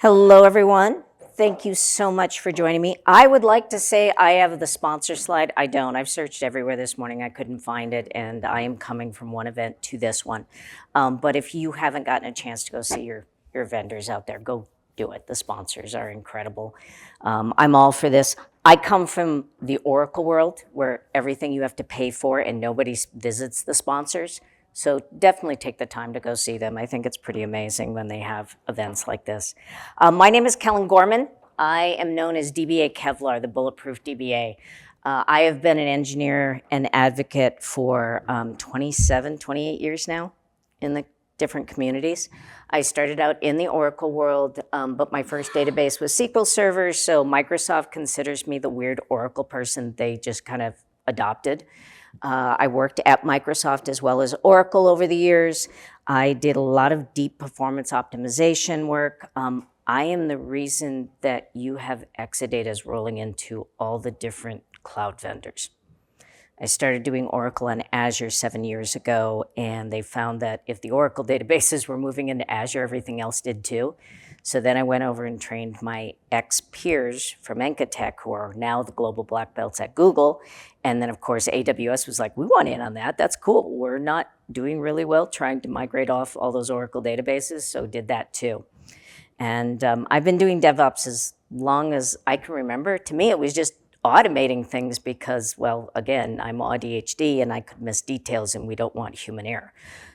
Hello, everyone. Thank you so much for joining me. I would like to say I have the sponsor slide. I don't. I've searched everywhere this morning. I couldn't find it, and I am coming from one event to this one. But if you haven't gotten a chance to go see your vendors out there, go do it. The sponsors are incredible. I'm all for this. I come from the Oracle world where everything you have to pay for and nobody visits the sponsors. So definitely take the time to go see them. I think it's pretty amazing when they have events like this. My name is Kellyn Gorman. I am known as DBA Kevlar, the Bulletproof DBA. I have been an engineer and advocate for 28 years now in the different communities. I started out in the Oracle world, but my first database was SQL servers, so Microsoft considers me the weird Oracle person they just kind of adopted. I worked at Microsoft as well as Oracle over the years. I did a lot of deep performance optimization work. I am the reason that you have Exadatas rolling into all the different cloud vendors. I started doing Oracle on Azure 7 years ago, and they found that if the Oracle databases were moving into Azure, everything else did too. So then I went over and trained my ex-peers from Encatech, who are now the global black belts at Google. And then, of course, AWS was like, we want in on that. That's cool. We're not doing really well trying to migrate off all those Oracle databases, so did that too. And I've been doing DevOps as long as I can remember. To me, it was just automating things because, well, again, I'm ADHD and I could miss details and we don't want human error.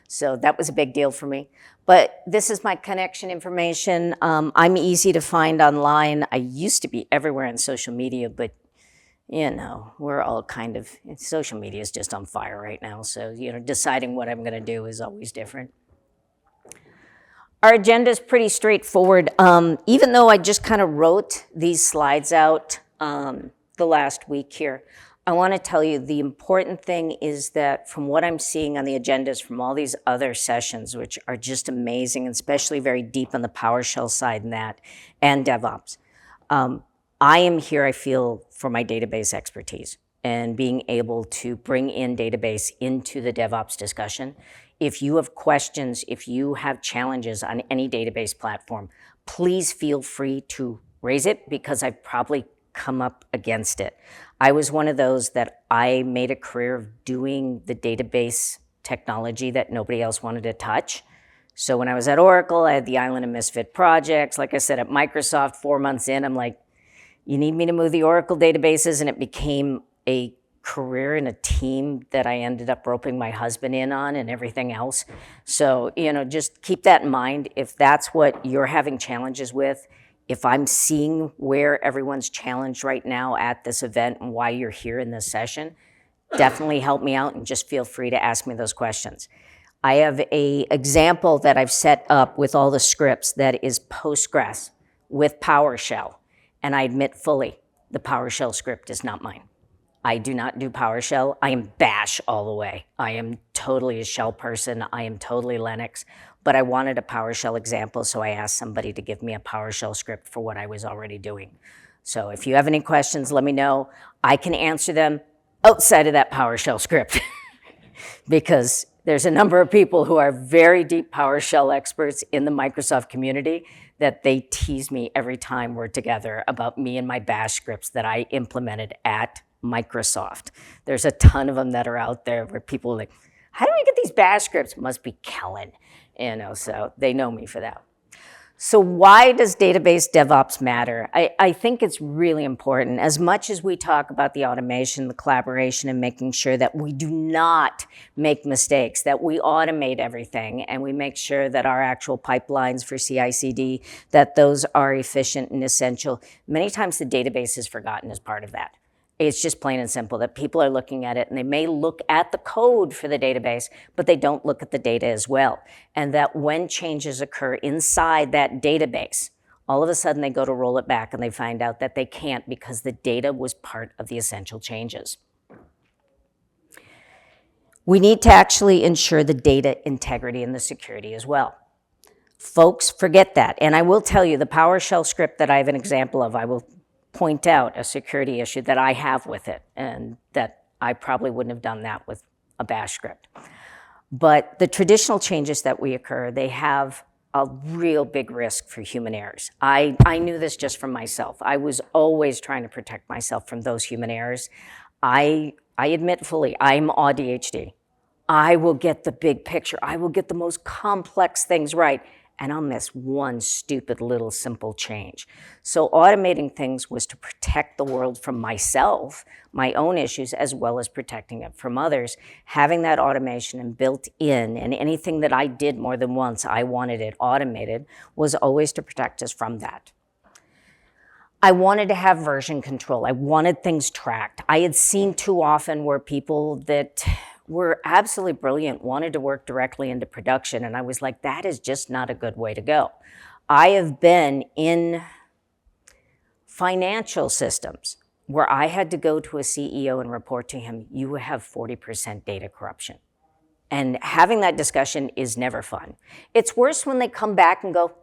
So that was a big deal for me. But this is my connection information. I'm easy to find online. I used to be everywhere on social media, but you know, we're all kind of, social media is just on fire right now. So, you know, deciding what I'm gonna do is always different. Our agenda is pretty straightforward. Even though I just kind of wrote these slides out the last week here, I want to tell you the important thing is that from what I'm seeing on the agendas from all these other sessions, which are just amazing, and especially very deep on the PowerShell side and DevOps, I am here, I feel, for my database expertise and being able to bring in database into the DevOps discussion. If you have questions, if you have challenges on any database platform, please feel free to raise it because I've probably come up against it. I was one of those that I made a career of doing the database technology that nobody else wanted to touch. So when I was at Oracle, I had the Island of Misfit projects. Like I said, at Microsoft, 4 months in, I'm like, you need me to move the Oracle databases, and it became a career and a team that I ended up roping my husband in on and everything else. So, you know, just keep that in mind. If that's what you're having challenges with, if I'm seeing where everyone's challenged right now at this event and why you're here in this session, definitely help me out and just feel free to ask me those questions. I have an example that I've set up with all the scripts that is Postgres with PowerShell. And I admit fully, the PowerShell script is not mine. I do not do PowerShell. I am Bash all the way. I am totally a shell person. I am totally Linux. But I wanted a PowerShell example, so I asked somebody to give me a PowerShell script for what I was already doing. So if you have any questions, let me know. I can answer them outside of that PowerShell script because there's a number of people who are very deep PowerShell experts in the Microsoft community that they tease me every time we're together about me and my Bash scripts that I implemented at Microsoft. There's a ton of them that are out there where people are like, how do we get these Bash scripts? Must be Kellyn, you know, so they know me for that. So why does database DevOps matter? I think it's really important. As much as we talk about the automation, the collaboration, and making sure that we do not make mistakes, that we automate everything, and we make sure that our actual pipelines for CI/CD, that those are efficient and essential. Many times the database is forgotten as part of that. It's just plain and simple that people are looking at it and they may look at the code for the database, but they don't look at the data as well. And that when changes occur inside that database, all of a sudden they go to roll it back and they find out that they can't because the data was part of the essential changes. We need to actually ensure the data integrity and the security as well. Folks forget that. And I will tell you, the PowerShell script that I have an example of, I will point out a security issue that I have with it and that I probably wouldn't have done that with a Bash script. But the traditional changes that we occur, they have a real big risk for human errors. I knew this just from myself. I was always trying to protect myself from those human errors. I admit fully, I'm ADHD. I will get the big picture. I will get the most complex things right, and I'll miss one stupid little simple change. So automating things was to protect the world from myself, my own issues, as well as protecting it from others. Having that automation and built in, and anything that I did more than once, I wanted it automated, was always to protect us from that. I wanted to have version control. I wanted things tracked. I had seen too often where people that were absolutely brilliant wanted to work directly into production, and I was like, that is just not a good way to go. I have been in financial systems where I had to go to a CEO and report to him, you have 40% data corruption. And having that discussion is never fun. It's worse when they come back and go,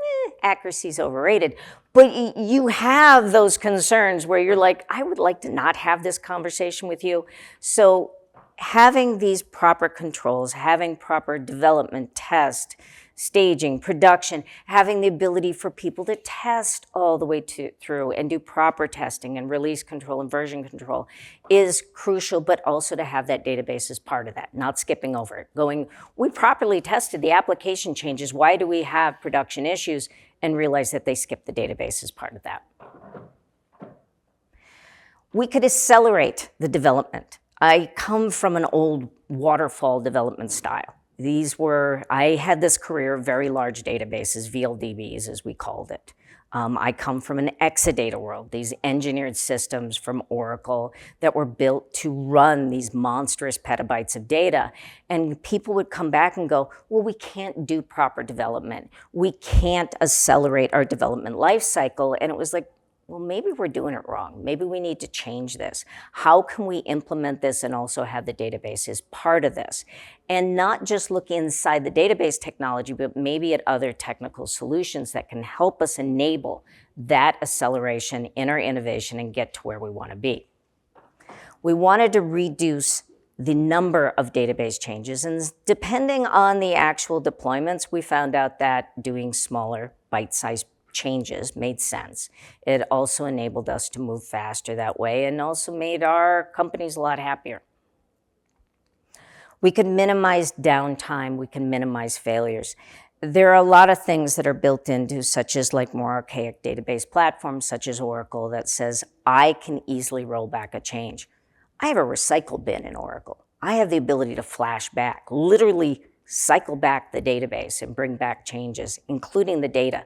accuracy's overrated. But you have those concerns where you're like, I would like to not have this conversation with you. So having these proper controls, having proper development, test, staging, production, having the ability for people to test all the way through and do proper testing and release control and version control is crucial, but also to have that database as part of that, not skipping over it. Going, we properly tested the application changes, why do we have production issues? And realize that they skipped the database as part of that. We could accelerate the development. I come from an old waterfall development style. I had this career of very large databases, VLDBs as we called it. I come from an Exadata world, these engineered systems from Oracle that were built to run these monstrous petabytes of data. And people would come back and go, well, we can't do proper development. We can't accelerate our development life cycle. And it was like, well, maybe we're doing it wrong. Maybe we need to change this. How can we implement this and also have the database as part of this? And not just look inside the database technology, but maybe at other technical solutions that can help us enable that acceleration in our innovation and get to where we want to be. We wanted to reduce the number of database changes, and depending on the actual deployments, we found out that doing smaller, bite-sized changes made sense. It also enabled us to move faster that way and also made our companies a lot happier. We can minimize downtime, we can minimize failures. There are a lot of things that are built into, such as like more archaic database platforms, such as Oracle, that says, I can easily roll back a change. I have a recycle bin in Oracle. I have the ability to flash back, literally cycle back the database and bring back changes, including the data.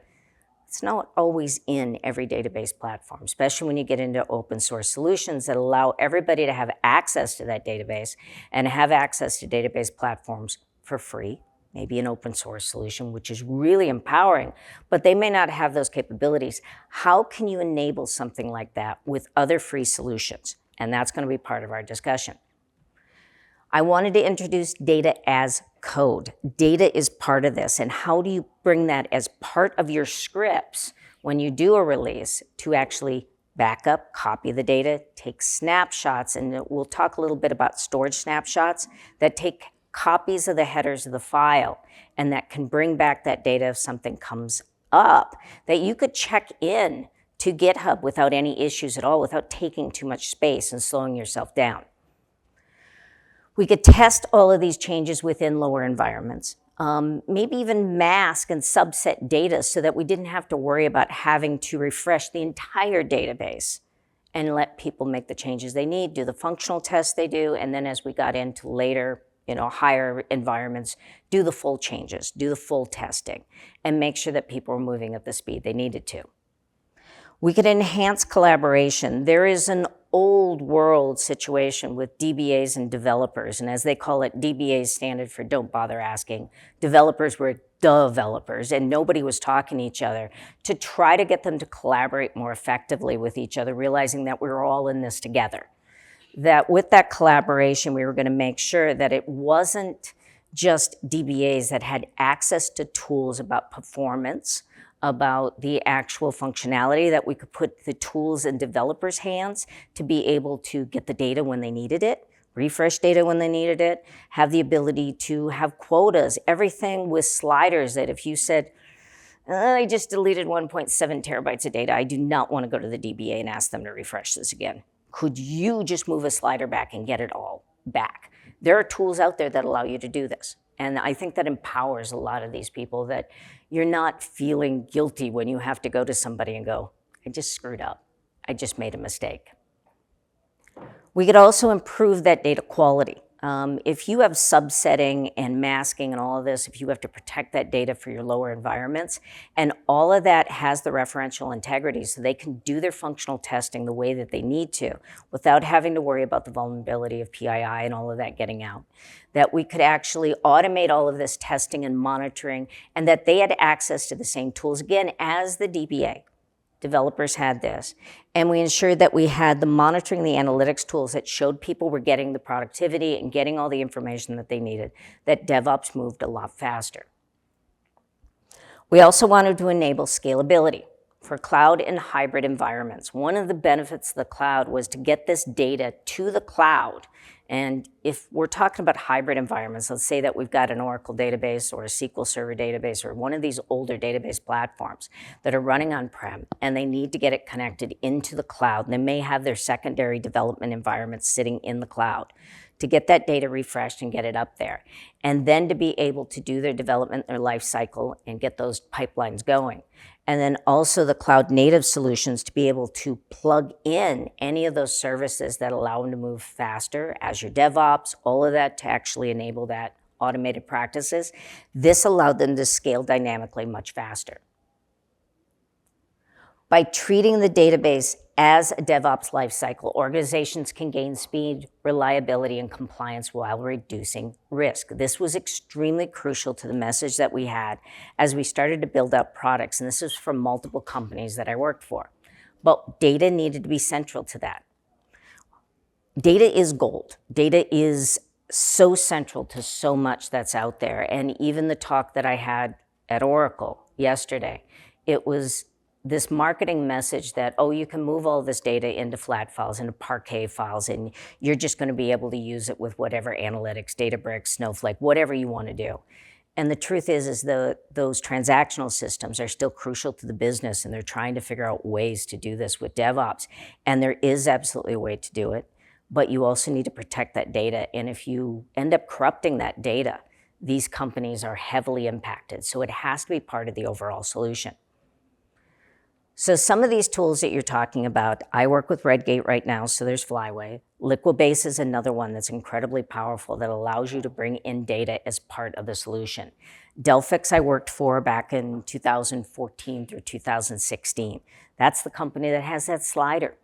It's not always in every database platform, especially when you get into open source solutions that allow everybody to have access to that database and have access to database platforms for free, maybe an open source solution, which is really empowering, but they may not have those capabilities. How can you enable something like that with other free solutions? And that's going to be part of our discussion. I wanted to introduce data as code. Data is part of this, and how do you bring that as part of your scripts when you do a release to actually back up, copy the data, take snapshots, and we'll talk a little bit about storage snapshots that take copies of the headers of the file and that can bring back that data if something comes up, that you could check in to GitHub without any issues at all, without taking too much space and slowing yourself down. We could test all of these changes within lower environments, maybe even mask and subset data so that we didn't have to worry about having to refresh the entire database and let people make the changes they need, do the functional tests they do, and then as we got into later, higher environments, do the full changes, do the full testing, and make sure that people were moving at the speed they needed to. We could enhance collaboration. There is an old world situation with DBAs and developers, and as they call it, DBAs standard for don't bother asking. Developers were developers, and nobody was talking to each other to try to get them to collaborate more effectively with each other, realizing that we were all in this together. That with that collaboration, we were going to make sure that it wasn't just DBAs that had access to tools about performance, about the actual functionality, that we could put the tools in developers' hands to be able to get the data when they needed it, refresh data when they needed it, have the ability to have quotas, everything with sliders that if you said, I just deleted 1.7 terabytes of data. I do not want to go to the DBA and ask them to refresh this again. Could you just move a slider back and get it all back? There are tools out there that allow you to do this. And I think that empowers a lot of these people, that you're not feeling guilty when you have to go to somebody and go, I just screwed up. I just made a mistake. We could also improve that data quality. If you have subsetting and masking and all of this, if you have to protect that data for your lower environments, and all of that has the referential integrity so they can do their functional testing the way that they need to without having to worry about the vulnerability of PII and all of that getting out, that we could actually automate all of this testing and monitoring, and that they had access to the same tools, again, as the DBA. Developers had this. And we ensured that we had the monitoring, the analytics tools that showed people were getting the productivity and getting all the information that they needed, that DevOps moved a lot faster. We also wanted to enable scalability for cloud and hybrid environments. One of the benefits of the cloud was to get this data to the cloud. And if we're talking about hybrid environments, let's say that we've got an Oracle database or a SQL Server database or one of these older database platforms that are running on-prem, and they need to get it connected into the cloud. And they may have their secondary development environments sitting in the cloud to get that data refreshed and get it up there. And then to be able to do their development, their life cycle, and get those pipelines going. And then also the cloud native solutions to be able to plug in any of those services that allow them to move faster, Azure DevOps, all of that to actually enable that automated practices. This allowed them to scale dynamically much faster. By treating the database as a DevOps lifecycle, organizations can gain speed, reliability, and compliance while reducing risk. This was extremely crucial to the message that we had as we started to build out products, and this is from multiple companies that I worked for. But data needed to be central to that. Data is gold. Data is so central to so much that's out there. And even the talk that I had at Oracle yesterday, it was this marketing message that, oh, you can move all this data into flat files, into Parquet files, and you're just going to be able to use it with whatever analytics, Databricks, Snowflake, whatever you want to do. And the truth is those transactional systems are still crucial to the business, and they're trying to figure out ways to do this with DevOps. And there is absolutely a way to do it, but you also need to protect that data. And if you end up corrupting that data, these companies are heavily impacted. So it has to be part of the overall solution. So some of these tools that you're talking about, I work with Redgate right now, so there's Flyway. Liquibase is another one that's incredibly powerful that allows you to bring in data as part of the solution. Delphix I worked for back in 2014 through 2016. That's the company that has that slider.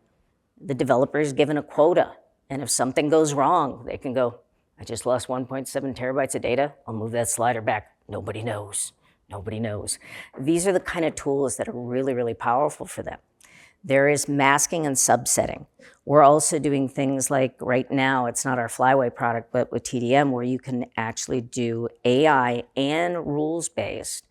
The developer is given a quota, and if something goes wrong, they can go, I just lost 1.7 terabytes of data, I'll move that slider back. Nobody knows. Nobody knows. These are the kind of tools that are really, really powerful for them. There is masking and subsetting. We're also doing things like right now, it's not our Flyway product, but with TDM, where you can actually do AI and rules-based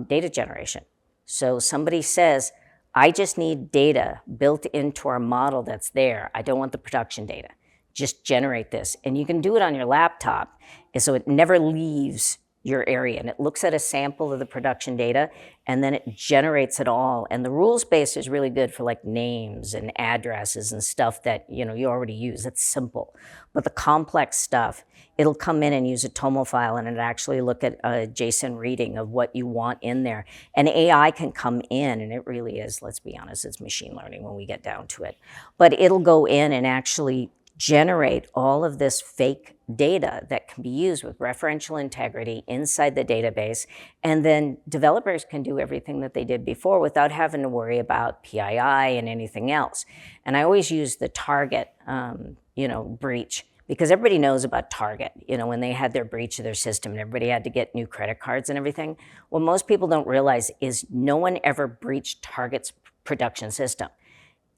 data generation. So somebody says, I just need data built into our model that's there. I don't want the production data. Just generate this. And you can do it on your laptop, and so it never leaves your area, and it looks at a sample of the production data, and then it generates it all. And the rules base is really good for like names and addresses and stuff that you already use. It's simple. But the complex stuff, it'll come in and use a TOML file, and it actually look at a JSON reading of what you want in there. And AI can come in, and it really is, let's be honest, it's machine learning when we get down to it. But it'll go in and actually generate all of this fake data that can be used with referential integrity inside the database, and then developers can do everything that they did before without having to worry about PII and anything else. And I always use the Target, breach, because everybody knows about Target, when they had their breach of their system and everybody had to get new credit cards and everything. What most people don't realize is no one ever breached Target's production system.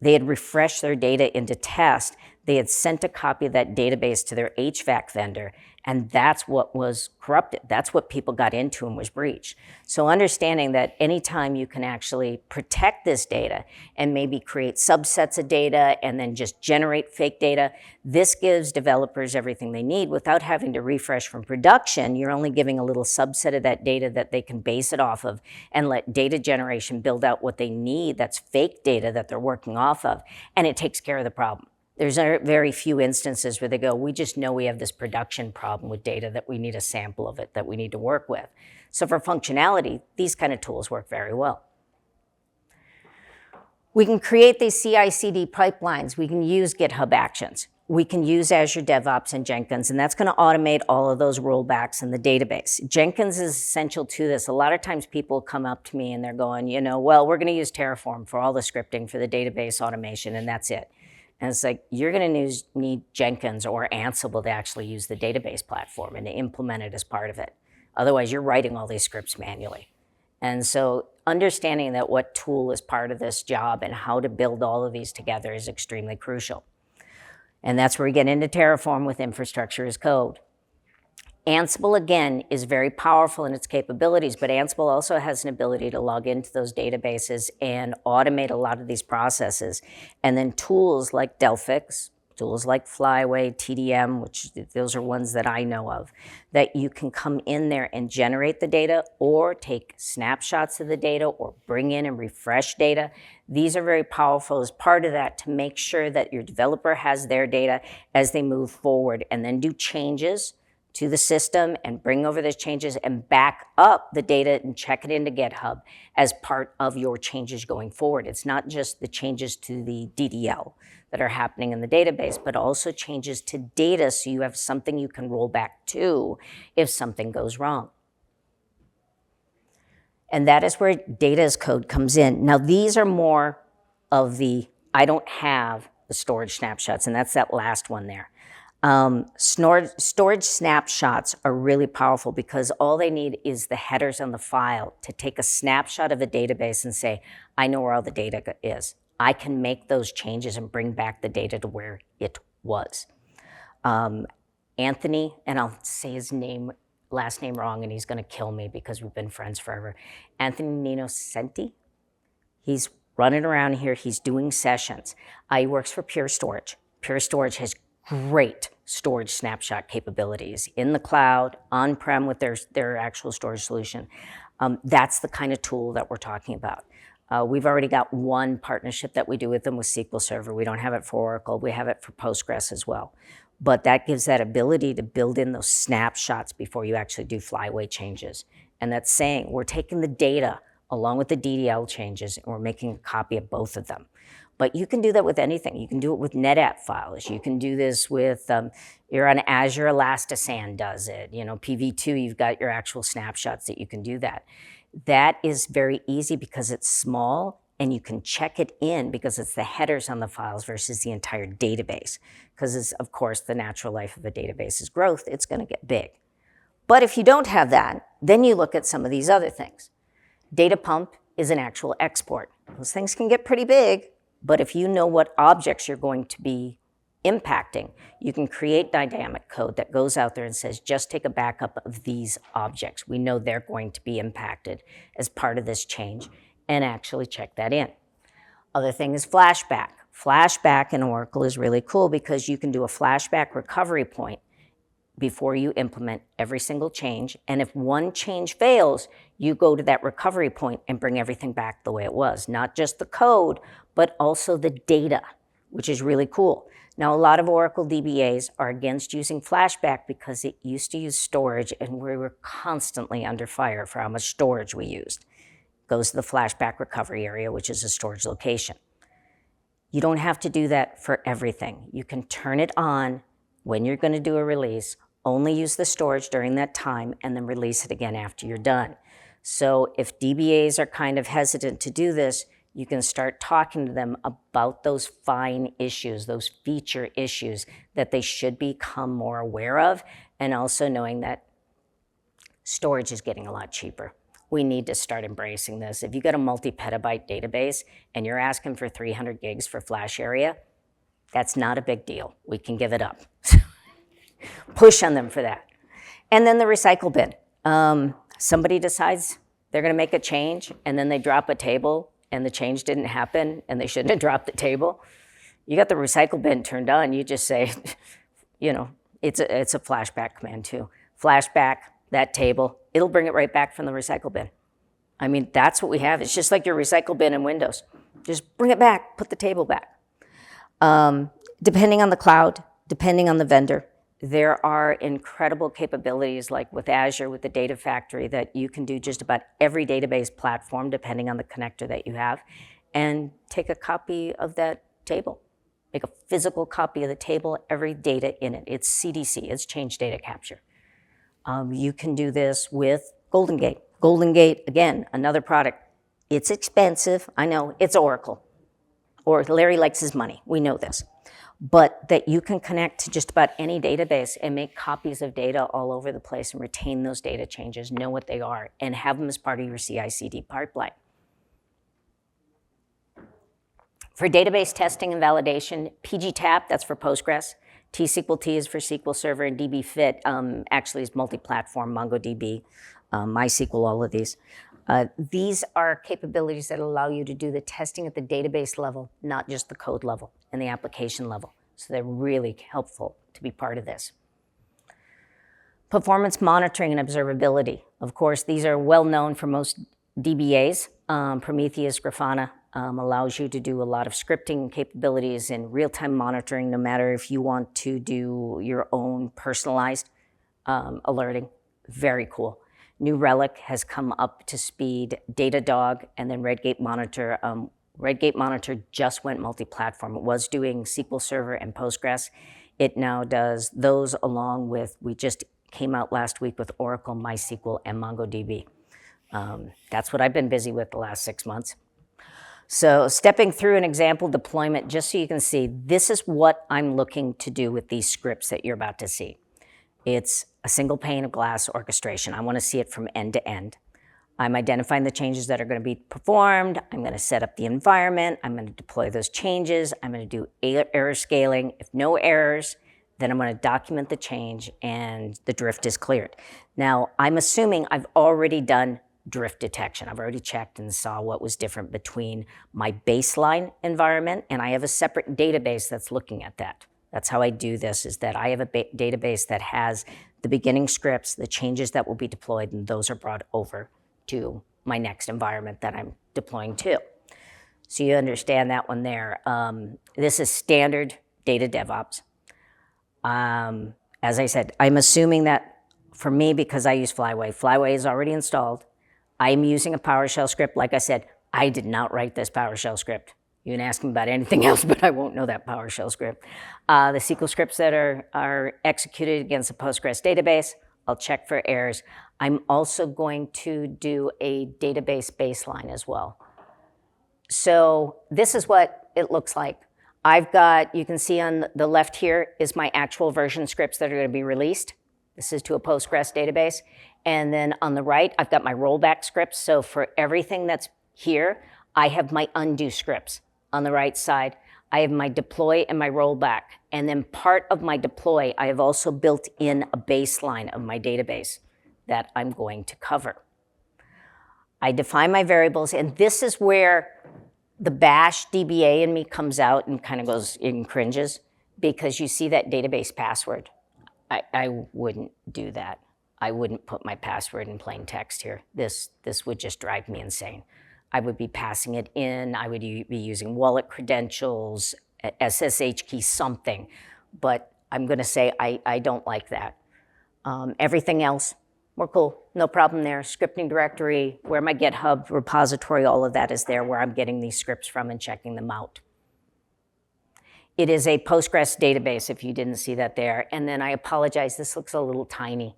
They had refreshed their data into test. They had sent a copy of that database to their HVAC vendor, and that's what was corrupted. That's what people got into and was breached. So understanding that anytime you can actually protect this data and maybe create subsets of data and then just generate fake data, this gives developers everything they need without having to refresh from production. You're only giving a little subset of that data that they can base it off of and let data generation build out what they need. That's fake data that they're working off of, and it takes care of the problem. There's very few instances where they go, we just know we have this production problem with data that we need a sample of it that we need to work with. So for functionality, these kind of tools work very well. We can create these CI/CD pipelines. We can use GitHub Actions. We can use Azure DevOps and Jenkins, and that's going to automate all of those rollbacks in the database. Jenkins is essential to this. A lot of times people come up to me and they're going, well, we're going to use Terraform for all the scripting for the database automation, and that's it. And it's like, you're going to need Jenkins or Ansible to actually use the database platform and to implement it as part of it. Otherwise, you're writing all these scripts manually. And so understanding that what tool is part of this job and how to build all of these together is extremely crucial. And that's where we get into Terraform with infrastructure as code. Ansible, again, is very powerful in its capabilities, but Ansible also has an ability to log into those databases and automate a lot of these processes. And then tools like Delphix, tools like Flyway, TDM, which those are ones that I know of, that you can come in there and generate the data or take snapshots of the data or bring in and refresh data. These are very powerful as part of that to make sure that your developer has their data as they move forward, and then do changes to the system and bring over those changes and back up the data and check it into GitHub as part of your changes going forward. It's not just the changes to the DDL that are happening in the database, but also changes to data so you have something you can roll back to if something goes wrong. And that is where data as code comes in. Now, these are more of the, I don't have the storage snapshots, and that's that last one there. Storage snapshots are really powerful because all they need is the headers on the file to take a snapshot of a database and say, I know where all the data is. I can make those changes and bring back the data to where it was. Anthony, and I'll say his last name wrong, and he's going to kill me because we've been friends forever. Anthony Ninocenti. He's running around here. He's doing sessions. He works for Pure Storage. Pure Storage has great storage snapshot capabilities in the cloud, on-prem with their actual storage solution. That's the kind of tool that we're talking about. We've already got one partnership that we do with them with SQL Server. We don't have it for Oracle. We have it for Postgres as well. But that gives that ability to build in those snapshots before you actually do Flyway changes. And that's saying we're taking the data along with the DDL changes and we're making a copy of both of them. But you can do that with anything. You can do it with NetApp files. You can do this with, you're on Azure, Elasticsearch does it. PV2, you've got your actual snapshots that you can do that. That is very easy because it's small and you can check it in because it's the headers on the files versus the entire database. Because of course, the natural life of a database is growth. It's going to get big. But if you don't have that, then you look at some of these other things. Data pump is an actual export. Those things can get pretty big. But if you know what objects you're going to be impacting, you can create dynamic code that goes out there and says, just take a backup of these objects. We know they're going to be impacted as part of this change, and actually check that in. Other thing is flashback. Flashback in Oracle is really cool because you can do a flashback recovery point before you implement every single change. And if one change fails, you go to that recovery point and bring everything back the way it was. Not just the code, but also the data, which is really cool. Now, a lot of Oracle DBAs are against using flashback because it used to use storage and we were constantly under fire for how much storage we used. Goes to the flashback recovery area, which is a storage location. You don't have to do that for everything. You can turn it on when you're going to do a release, only use the storage during that time, and then release it again after you're done. So if DBAs are kind of hesitant to do this, you can start talking to them about those fine issues, those feature issues that they should become more aware of, and also knowing that storage is getting a lot cheaper. We need to start embracing this. If you got a multi-petabyte database and you're asking for 300 gigs for flash area, That's not a big deal. We can give it up. Push on them for that. And then the recycle bin. Somebody decides they're going to make a change, and then they drop a table, and the change didn't happen, and they shouldn't have dropped the table. You got the recycle bin turned on, you just say, you know, it's a flashback command too. Flashback that table, it'll bring it right back from the recycle bin. I mean, that's what we have. It's just like your recycle bin in Windows. Just bring it back, put the table back. Depending on the cloud, depending on the vendor, there are incredible capabilities like with Azure, with the Data Factory, that you can do just about every database platform depending on the connector that you have, and take a copy of that table. Make a physical copy of the table, every data in it. It's CDC, it's change data capture. You can do this with Golden Gate. Golden Gate, again, another product. It's expensive, I know, it's Oracle. Or Larry likes his money, we know this. But that you can connect to just about any database and make copies of data all over the place and retain those data changes, know what they are, and have them as part of your CI/CD pipeline. For database testing and validation, PGTAP, that's for Postgres. T-SQL-T is for SQL Server, and DBFit actually is multi-platform, MongoDB, MySQL, all of these. These are capabilities that allow you to do the testing at the database level, not just the code level and the application level. So they're really helpful to be part of this. Performance monitoring and observability. Of course, these are well known for most DBAs. Prometheus, Grafana allows you to do a lot of scripting capabilities and real-time monitoring, no matter if you want to do your own personalized alerting. Very cool. New Relic has come up to speed, Datadog, and then Redgate Monitor. Redgate Monitor just went multi-platform. It was doing SQL Server and Postgres. It now does those along with, we just came out last week with Oracle, MySQL, and MongoDB. That's what I've been busy with the last 6 months. So stepping through an example deployment, just so you can see, this is what I'm looking to do with these scripts that you're about to see. It's a single pane of glass orchestration. I want to see it from end to end. I'm identifying the changes that are going to be performed. I'm going to set up the environment. I'm going to deploy those changes. I'm going to do error scaling. If no errors, then I'm going to document the change and the drift is cleared. Now, I'm assuming I've already done drift detection. I've already checked and saw what was different between my baseline environment, and I have a separate database that's looking at that. That's how I do this, is that I have a database that has the beginning scripts, the changes that will be deployed, and those are brought over to my next environment that I'm deploying to. So you understand that one there. This is standard data DevOps. As I said, I'm assuming that for me, because I use Flyway, Flyway is already installed. I'm using a PowerShell script. Like I said, I did not write this PowerShell script. You can ask me about anything else, but I won't know that PowerShell script. The SQL scripts that are executed against a Postgres database, I'll check for errors. I'm also going to do a database baseline as well. So this is what it looks like. I've got, you can see on the left here is my actual version scripts that are going to be released. This is to a Postgres database. And then on the right, I've got my rollback scripts. So for everything that's here, I have my undo scripts. On the right side, I have my deploy and my rollback. And then part of my deploy, I have also built in a baseline of my database that I'm going to cover. I define my variables, and this is where the bash DBA in me comes out and kind of goes and cringes, because you see that database password. I wouldn't do that. I wouldn't put my password in plain text here. This would just drive me insane. I would be passing it in. I would be using wallet credentials, SSH key, something. But I'm going to say I don't like that. Everything else, we're cool. No problem there. Scripting directory, where my GitHub repository, all of that is there, where I'm getting these scripts from and checking them out. It is a Postgres database, if you didn't see that there. And then I apologize, this looks a little tiny.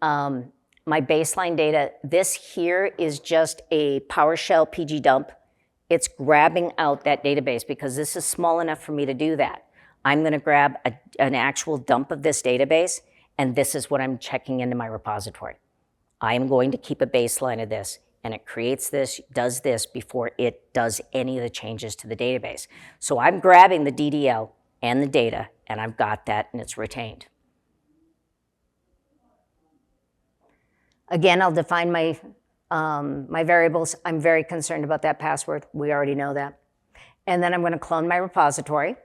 My baseline data, this here is just a PowerShell PG dump. It's grabbing out that database because this is small enough for me to do that. I'm going to grab an actual dump of this database, and this is what I'm checking into my repository. I am going to keep a baseline of this, and it creates this, does this before it does any of the changes to the database. So I'm grabbing the DDL, and the data, and I've got that, and it's retained. Again, I'll define my variables. I'm very concerned about that password. We already know that. And then I'm going to clone my repository,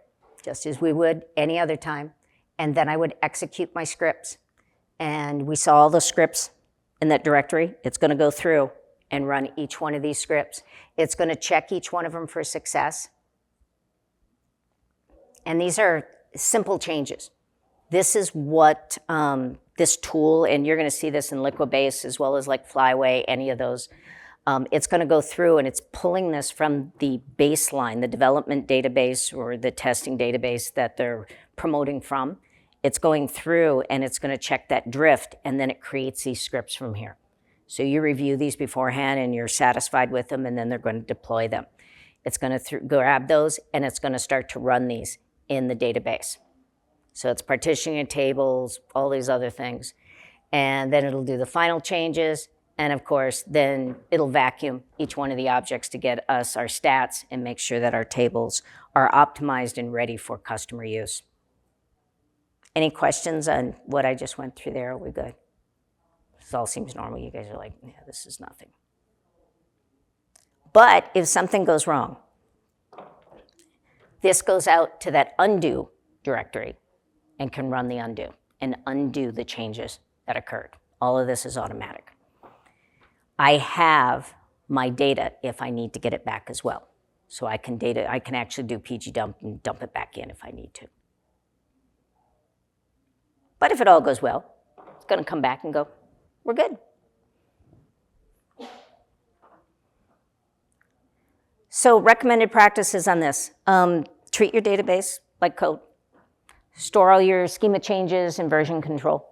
just as we would any other time. And then I would execute my scripts. And we saw all the scripts in that directory. It's going to go through and run each one of these scripts. It's going to check each one of them for success. And these are simple changes. This is what this tool, and you're going to see this in Liquibase as well as like Flyway, any of those. It's going to go through and it's pulling this from the baseline, the development database or the testing database that they're promoting from. It's going through and it's going to check that drift, and then it creates these scripts from here. So you review these beforehand and you're satisfied with them, and then they're going to deploy them. It's going to grab those and it's going to start to run these in the database. So it's partitioning tables, all these other things. And then it'll do the final changes. And of course, then it'll vacuum each one of the objects to get us our stats and make sure that our tables are optimized and ready for customer use. Any questions on what I just went through there? Are we good? This all seems normal. You guys are like, yeah, this is nothing. But if something goes wrong, this goes out to that undo directory and can run the undo and undo the changes that occurred. All of this is automatic. I have my data if I need to get it back as well. So I can actually do PG dump and dump it back in if I need to. But if it all goes well, it's going to come back and go, we're good. So recommended practices on this. Treat your database like code. Store all your schema changes and version control.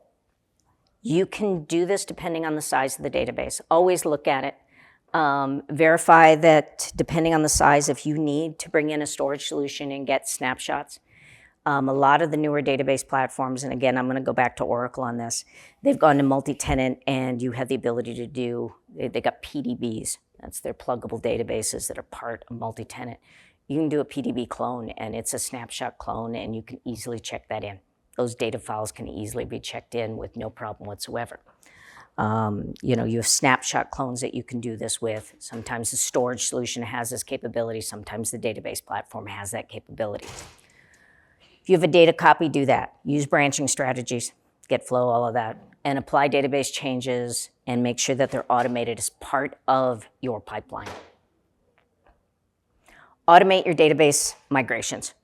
You can do this depending on the size of the database. Always look at it. Verify that depending on the size, if you need to bring in a storage solution and get snapshots. A lot of the newer database platforms, and again, I'm going to go back to Oracle on this, they've gone to multi-tenant, and you have the ability to do, they got PDBs. That's their pluggable databases that are part of multi-tenant. You can do a PDB clone, and it's a snapshot clone, and you can easily check that in. Those data files can easily be checked in with no problem whatsoever. You have snapshot clones that you can do this with. Sometimes the storage solution has this capability. Sometimes the database platform has that capability. If you have a data copy, do that. Use branching strategies, get flow, all of that, and apply database changes and make sure that they're automated as part of your pipeline. Automate your database migrations.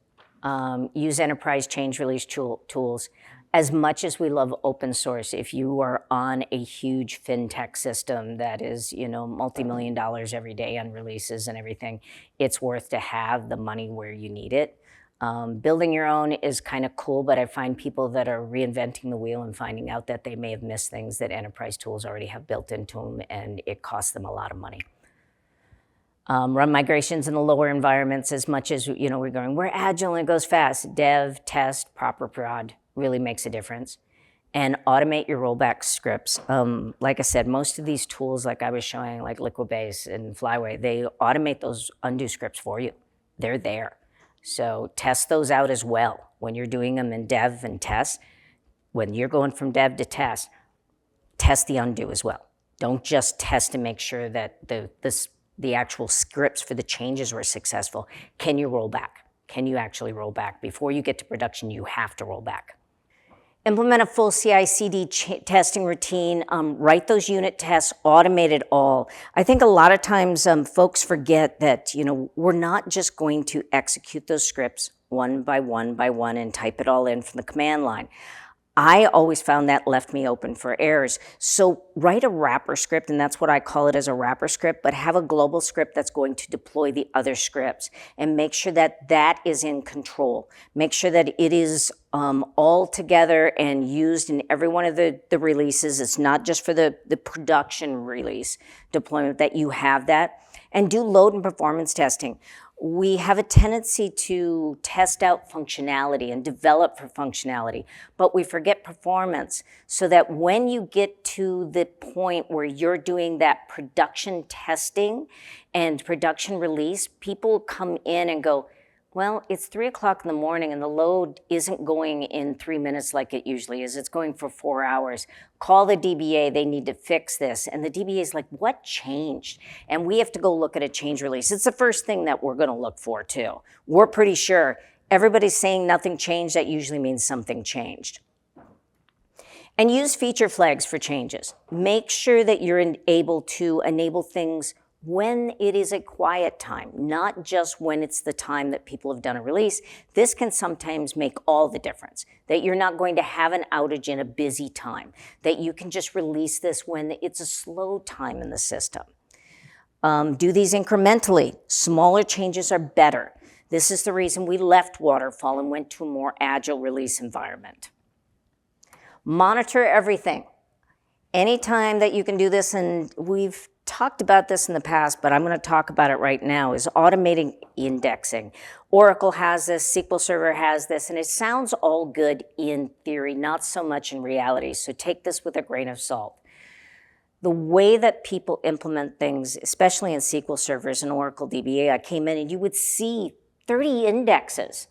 Use enterprise change release tools. As much as we love open source, if you are on a huge fintech system that is, multi-million dollars every day on releases and everything, it's worth to have the money where you need it. Building your own is kind of cool, but I find people that are reinventing the wheel and finding out that they may have missed things that enterprise tools already have built into them, and it costs them a lot of money. Run migrations in the lower environments as much as, we're agile and it goes fast. Dev, test, proper prod really makes a difference. And automate your rollback scripts. Like I said, most of these tools, like I was showing, like Liquibase and Flyway, they automate those undo scripts for you. They're there. So test those out as well. When you're doing them in dev and test, when you're going from dev to test the undo as well. Don't just test to make sure that the actual scripts for the changes were successful. Can you roll back? Can you actually roll back? Before you get to production, you have to roll back. Implement a full CI/CD testing routine, write those unit tests, automate it all. I think a lot of times folks forget that, we're not just going to execute those scripts one by one by one and type it all in from the command line. I always found that left me open for errors. So write a wrapper script, and that's what I call it, as a wrapper script, but have a global script that's going to deploy the other scripts and make sure that that is in control. Make sure that it is all together and used in every one of the releases. It's not just for the production release deployment, that you have that. And do load and performance testing. We have a tendency to test out functionality and develop for functionality, but we forget performance, so that when you get to the point where you're doing that production testing and production release, people come in and go, Well, it's 3 o'clock in the morning and the load isn't going in 3 minutes like it usually is. It's going for 4 hours. Call the DBA, they need to fix this. And the DBA is like, what changed? And we have to go look at a change release. It's the first thing that we're gonna look for too. We're pretty sure everybody's saying nothing changed, that usually means something changed. And use feature flags for changes. Make sure that you're able to enable things when it is a quiet time, not just when it's the time that people have done a release. This can sometimes make all the difference, that you're not going to have an outage in a busy time, that you can just release this when it's a slow time in the system. Do these incrementally. Smaller changes are better. This is the reason we left waterfall and went to a more agile release environment. Monitor everything. Anytime that you can do this, and we've talked about this in the past, but I'm going to talk about it right now, is automating indexing. Oracle has this, SQL Server has this, and it sounds all good in theory, not so much in reality. So take this with a grain of salt. The way that people implement things, especially in SQL servers and Oracle DBA, I came in and you would see 30 indexes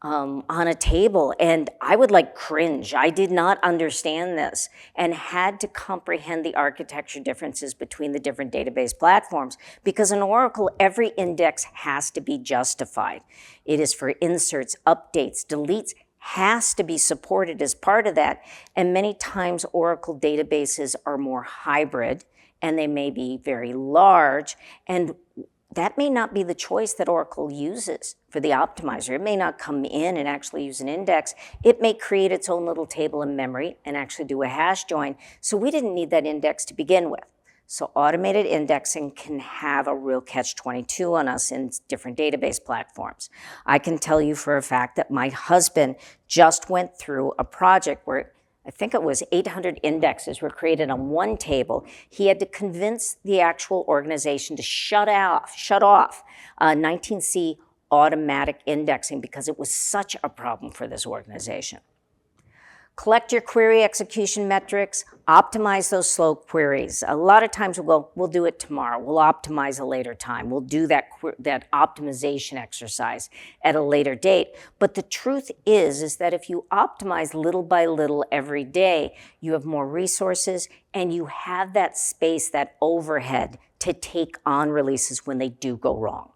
on a table, and I would like cringe. I did not understand this and had to comprehend the architecture differences between the different database platforms, because in Oracle, every index has to be justified. It is for inserts, updates, deletes, has to be supported as part of that. And many times Oracle databases are more hybrid and they may be very large, and that may not be the choice that Oracle uses for the optimizer. It may not come in and actually use an index. It may create its own little table in memory and actually do a hash join. So we didn't need that index to begin with. So automated indexing can have a real catch-22 on us in different database platforms. I can tell you for a fact that my husband just went through a project where I think it was 800 indexes were created on one table. He had to convince the actual organization to shut off 19C automatic indexing because it was such a problem for this organization. Collect your query execution metrics, optimize those slow queries. A lot of times we'll do it tomorrow. We'll optimize a later time. We'll do that optimization exercise at a later date. But the truth is that if you optimize little by little every day, you have more resources and you have that space, that overhead to take on releases when they do go wrong.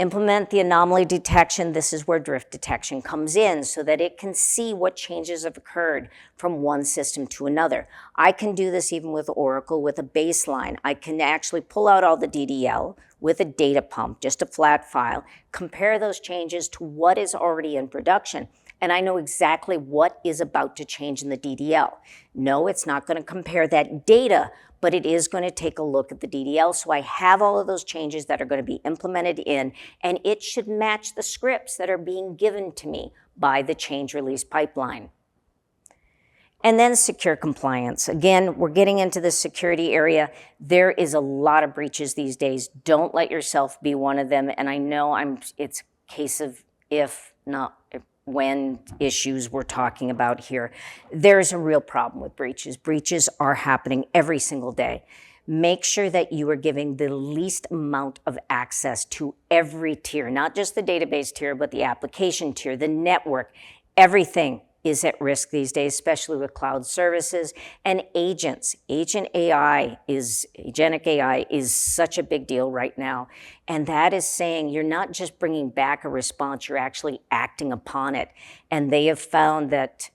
Implement the anomaly detection. This is where drift detection comes in so that it can see what changes have occurred from one system to another. I can do this even with Oracle with a baseline. I can actually pull out all the DDL with a data pump, just a flat file, compare those changes to what is already in production, and I know exactly what is about to change in the DDL. No, it's not going to compare that data, but it is going to take a look at the DDL. So I have all of those changes that are going to be implemented in, and it should match the scripts that are being given to me by the change release pipeline. And then secure compliance. Again, we're getting into the security area. There is a lot of breaches these days. Don't let yourself be one of them. And I know it's a case of if, not when issues we're talking about here. There's a real problem with breaches. Breaches are happening every single day. Make sure that you are giving the least amount of access to every tier, not just the database tier, but the application tier, the network. Everything is at risk these days, especially with cloud services and agents. Agentic AI is such a big deal right now. And that is saying you're not just bringing back a response, you're actually acting upon it. And they have found that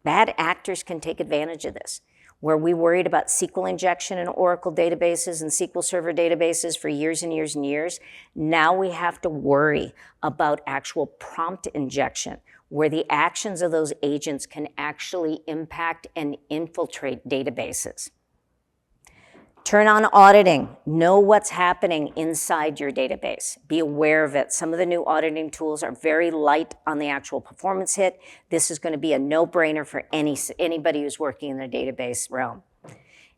bad actors can take advantage of this. Where we worried about SQL injection in Oracle databases and SQL Server databases for years and years and years, now we have to worry about actual prompt injection, where the actions of those agents can actually impact and infiltrate databases. Turn on auditing. Know what's happening inside your database. Be aware of it. Some of the new auditing tools are very light on the actual performance hit. This is going to be a no-brainer for anybody who's working in the database realm.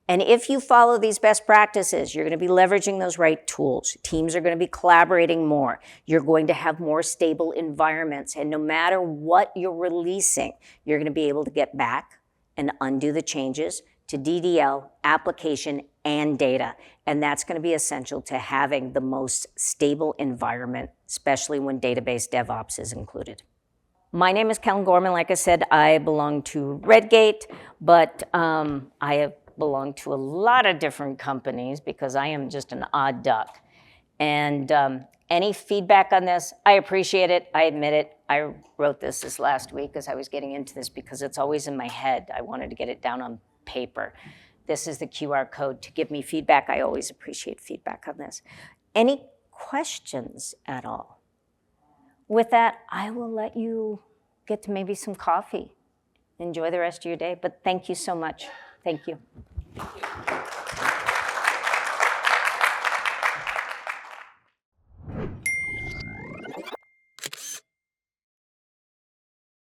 And if you follow these best practices, you're going to be leveraging those right tools. Teams are going to be collaborating more. You're going to have more stable environments. And no matter what you're releasing, you're going to be able to get back and undo the changes to DDL, application, and data. And that's going to be essential to having the most stable environment, especially when database DevOps is included. My name is Kellyn Gorman. Like I said, I belong to Redgate, but I have belonged to a lot of different companies because I am just an odd duck. And any feedback on this, I appreciate it. I admit it. I wrote this last week as I was getting into this because it's always in my head. I wanted to get it down on paper. This is the QR code to give me feedback. I always appreciate feedback on this. Any questions at all? With that, I will let you get to maybe some coffee. Enjoy the rest of your day, but thank you so much. Thank you.